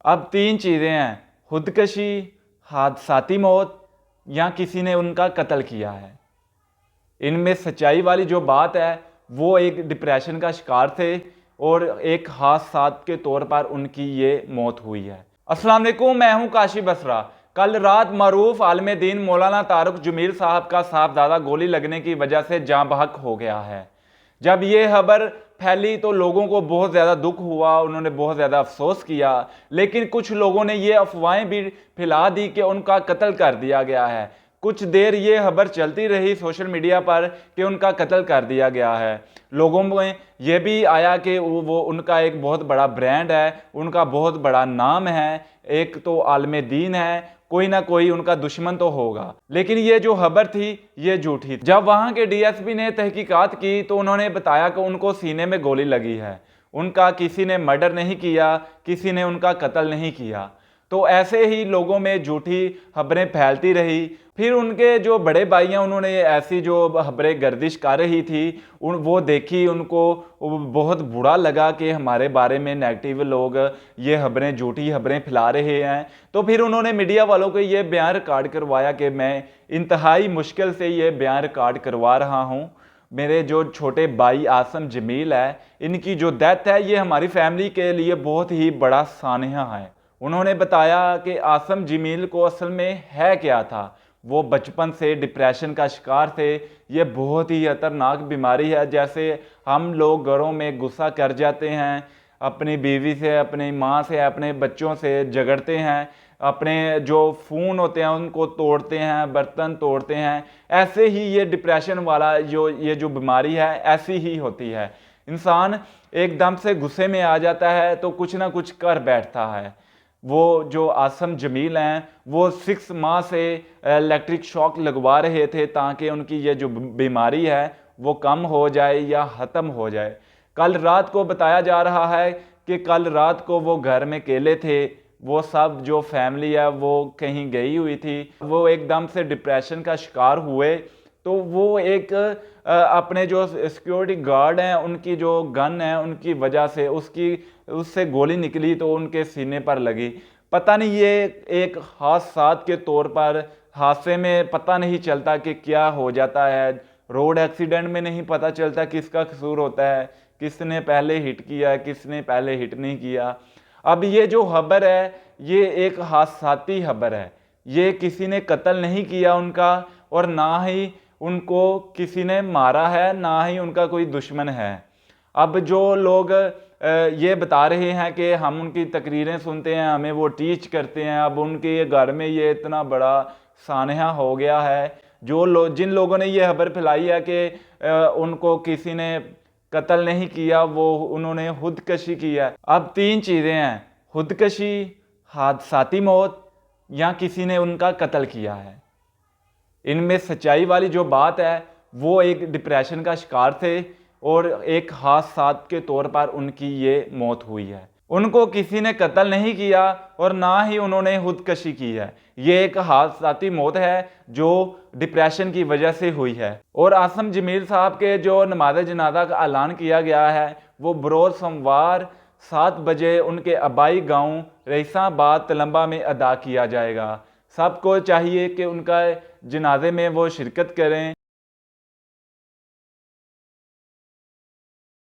अब तीन चीज़ें हैं, खुदकशी, हादसाती मौत या किसी ने उनका कत्ल किया है। इनमें सच्चाई वाली जो बात है वो एक डिप्रेशन का शिकार थे और एक हादसा के तौर पर उनकी ये मौत हुई है। अस्सलाम वालेकुम, मैं हूं काशी बसरा। कल रात मारूफ आलिम दीन मौलाना तारुक जमील साहब का साहबजादा गोली लगने की वजह से जाँ बहक हो गया है। जब ये खबर फैली तो लोगों को बहुत ज़्यादा दुख हुआ, उन्होंने बहुत ज़्यादा अफसोस किया, लेकिन कुछ लोगों ने ये अफवाहें भी फैला दी कि उनका कत्ल कर दिया गया है। कुछ देर ये खबर चलती रही सोशल मीडिया पर कि उनका कत्ल कर दिया गया है। लोगों में ये भी आया कि वो उनका एक बहुत बड़ा ब्रांड है, उनका बहुत बड़ा नाम है, एक तो आलिम दीन है, कोई ना कोई उनका दुश्मन तो होगा। लेकिन ये जो खबर थी ये झूठी थी। जब वहां के डीएसपी ने तहकीकात की तो उन्होंने बताया कि उनको सीने में गोली लगी है, उनका किसी ने मर्डर नहीं किया, किसी ने उनका कत्ल नहीं किया। तो ऐसे ही लोगों में झूठी खबरें फैलती रही। फिर उनके जो बड़े भाई हैं उन्होंने ऐसी जो खबरें गर्दिश कर रही थी वो देखी, उनको बहुत बुरा लगा कि हमारे बारे में नेगेटिव लोग ये खबरें, झूठी खबरें फैला रहे हैं। तो फिर उन्होंने मीडिया वालों को ये बयान रिकॉर्ड करवाया कि मैं इंतहाई मुश्किल से ये बयान रिकॉर्ड करवा रहा हूँ। मेरे जो छोटे भाई आसम जमील है, इनकी जो डेथ है ये हमारी फैमिली के लिए बहुत ही बड़ा सानहा है। उन्होंने बताया कि आसम जमील को असल में है क्या था। वो बचपन से डिप्रेशन का शिकार थे। ये बहुत ही खतरनाक बीमारी है। जैसे हम लोग घरों में गुस्सा कर जाते हैं, अपनी बीवी से, अपनी माँ से, अपने बच्चों से झगड़ते हैं, अपने जो फ़ोन होते हैं उनको तोड़ते हैं, बर्तन तोड़ते हैं, ऐसे ही ये डिप्रेशन वाला ये जो बीमारी है ऐसी ही होती है। इंसान एकदम से गुस्से में आ जाता है तो कुछ ना कुछ कर बैठता है। वो जो आसम जमील हैं वो 6 माह से इलेक्ट्रिक शॉक लगवा रहे थे ताकि उनकी ये जो बीमारी है वो कम हो जाए या ख़त्म हो जाए। कल रात को बताया जा रहा है कि कल रात को वो घर में अकेले थे। वो सब जो फैमिली है वो कहीं गई हुई थी। वो एकदम से डिप्रेशन का शिकार हुए तो वो एक अपने जो सिक्योरिटी गार्ड हैं उनकी जो गन है उनकी वजह से उससे गोली निकली तो उनके सीने पर लगी। पता नहीं ये एक हादसा के तौर पर, हादसे में पता नहीं चलता कि क्या हो जाता है। रोड एक्सीडेंट में नहीं पता चलता किसका कसूर होता है, किसने पहले हिट किया, किसने पहले हिट नहीं किया। अब ये जो खबर है ये एक हादसाती खबर है। ये किसी ने कत्ल नहीं किया उनका, और ना ही उनको किसी ने मारा है, ना ही उनका कोई दुश्मन है। अब जो लोग ये बता रहे हैं कि हम उनकी तकरीरें सुनते हैं, हमें वो टीच करते हैं, अब उनके घर में ये इतना बड़ा सानहा हो गया है। जिन लोगों ने ये खबर फैलाई है कि उनको किसी ने कत्ल नहीं किया, वो उन्होंने खुदकशी की है। अब तीन चीज़ें हैं, खुदकशी, हादसाती मौत या किसी ने उनका कत्ल किया है। इनमें सच्चाई वाली जो बात है वो एक डिप्रेशन का शिकार थे और एक हादसा के तौर पर उनकी ये मौत हुई है। उनको किसी ने कत्ल नहीं किया और ना ही उन्होंने खुदकशी की है। ये एक हादसाती मौत है जो डिप्रेशन की वजह से हुई है। और आसम जमील साहब के जो नमाज जनाजा का ऐलान किया गया है वो बरोज़ सोमवार 7 बजे उनके आबाई गांव रईसाबाद तलंबा में अदा किया जाएगा। सबको चाहिए कि उनका जनाजे में वो शिरकत करें।